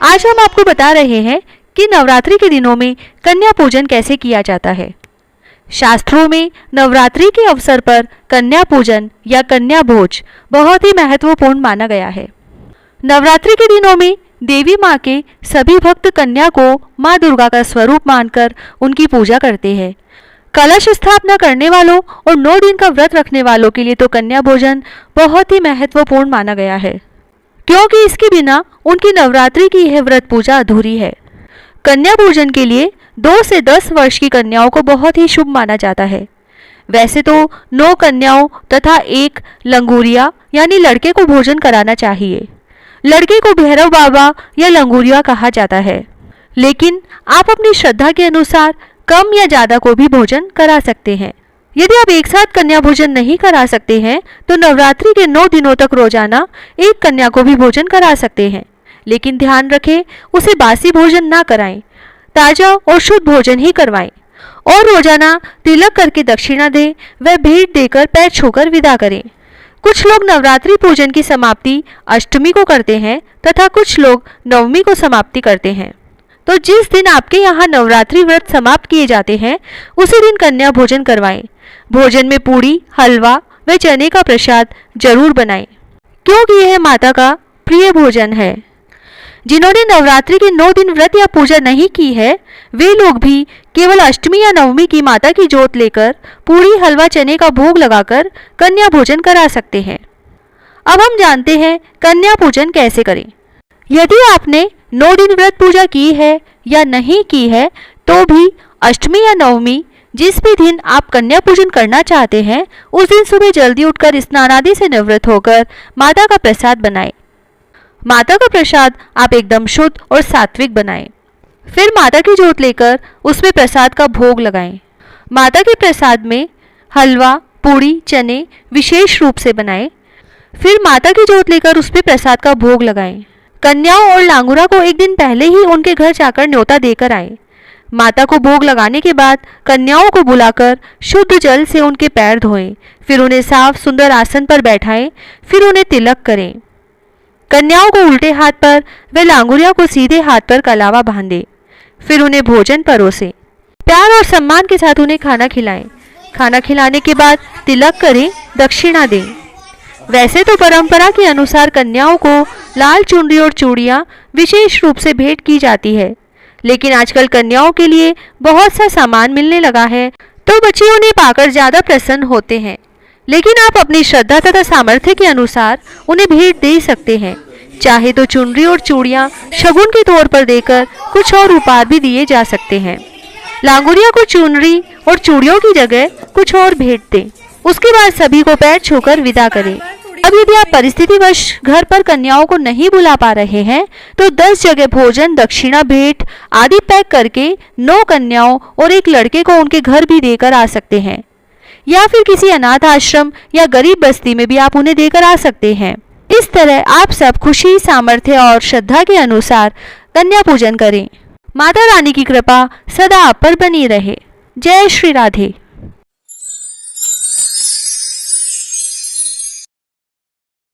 आज हम आपको बता रहे हैं कि नवरात्रि के दिनों में कन्या पूजन कैसे किया जाता है। शास्त्रों में नवरात्रि के अवसर पर कन्या पूजन या कन्या भोज बहुत ही महत्वपूर्ण माना गया है। नवरात्रि के दिनों में देवी माँ के सभी भक्त कन्या को माँ दुर्गा का स्वरूप मानकर उनकी पूजा करते हैं। कलश स्थापना करने वालों और 9 दिन का व्रत रखने वालों के लिए तो कन्या भोजन बहुत ही महत्वपूर्ण माना गया है, क्योंकि इसके बिना उनकी नवरात्रि की यह व्रत पूजा अधूरी है। कन्या पूजन के लिए 2 से 10 वर्ष की कन्याओं को बहुत ही शुभ माना जाता है। वैसे तो 9 कन्याओं तथा 1 लंगूरिया यानी लड़के को भोजन कराना चाहिए। लड़के को भैरव बाबा या लंगूरिया कहा जाता है, लेकिन आप अपनी श्रद्धा के अनुसार कम या ज़्यादा को भी भोजन करा सकते हैं। यदि आप एक साथ कन्या भोजन नहीं करा सकते हैं तो नवरात्रि के 9 दिनों तक रोजाना 1 कन्या को भी भोजन करा सकते हैं, लेकिन ध्यान रखें उसे बासी भोजन ना कराएं, ताजा और शुद्ध भोजन ही करवाएं। और रोजाना तिलक करके दक्षिणा दें व भेंट देकर पैर छूकर विदा करें। कुछ लोग नवरात्रि पूजन की समाप्ति अष्टमी को करते हैं तथा कुछ लोग नवमी को समाप्ति करते हैं। तो जिस दिन आपके यहाँ नवरात्रि व्रत समाप्त किए जाते हैं उसी दिन कन्या भोजन करवाएं। भोजन में पूड़ी, हलवा व चने का प्रसाद जरूर बनाएं, क्योंकि यह माता का प्रिय भोजन है। जिन्होंने नवरात्रि के 9 दिन व्रत या पूजा नहीं की है वे लोग भी केवल अष्टमी या नवमी की माता की जोत लेकर पूड़ी, हलवा, चने का भोग लगाकर कन्या भोजन करा सकते हैं। अब हम जानते हैं कन्या पूजन कैसे करें। यदि आपने 9 दिन व्रत पूजा की है या नहीं की है तो भी अष्टमी या नवमी जिस भी दिन आप कन्या पूजन करना चाहते हैं उस दिन सुबह जल्दी उठकर स्नान आदि से निवृत्त होकर माता का प्रसाद बनाएं। माता का प्रसाद आप एकदम शुद्ध और सात्विक बनाएं। फिर माता की जोत लेकर उसमें प्रसाद का भोग लगाएं। माता के प्रसाद में हलवा, पूड़ी, चने विशेष रूप से बनाएं। फिर माता की जोत लेकर उसमें प्रसाद का भोग लगाएं। कन्याओं और लांगुरा को एक दिन पहले ही उनके घर जाकर न्योता देकर आएं। माता को भोग लगाने के बाद कन्याओं को बुलाकर शुद्ध जल से उनके पैर धोएं। फिर उन्हें साफ सुंदर आसन पर बैठाएं। फिर उन्हें तिलक करें। कन्याओं को उल्टे हाथ पर व लांगुरिया को सीधे हाथ पर कलावा बांधें। फिर उन्हें भोजन परोसें। प्यार और सम्मान के साथ उन्हें खाना खिलाएं। खाना खिलाने के बाद तिलक करें, दक्षिणा दें। वैसे तो परंपरा के अनुसार कन्याओं को लाल चुनरी और चूड़ियां विशेष रूप से भेंट की जाती है, लेकिन आजकल कन्याओं के लिए बहुत सा सामान मिलने लगा है तो बच्चे उन्हें पाकर ज़्यादा प्रसन्न होते हैं। लेकिन आप अपनी श्रद्धा तथा सामर्थ्य के अनुसार उन्हें भेंट दे सकते हैं। चाहे तो चुनरी और चूड़ियां शगुन के तौर पर देकर कुछ और उपहार भी दिए जा सकते हैं। लांगुरिया को चुनरी और चूड़ियों की जगह कुछ और भेंट दें। उसके बाद सभी को पैर छूकर विदा करें। अब यदि आप परिस्थितिवश घर पर कन्याओं को नहीं बुला पा रहे हैं तो 10 जगह भोजन, दक्षिणा, भेंट आदि पैक करके 9 कन्याओं और 1 लड़के को उनके घर भी देकर आ सकते हैं, या फिर किसी अनाथ आश्रम या गरीब बस्ती में भी आप उन्हें देकर आ सकते हैं। इस तरह आप सब खुशी, सामर्थ्य और श्रद्धा के अनुसार कन्या पूजन करें। माता रानी की कृपा सदा आप पर बनी रहे। जय श्री राधे।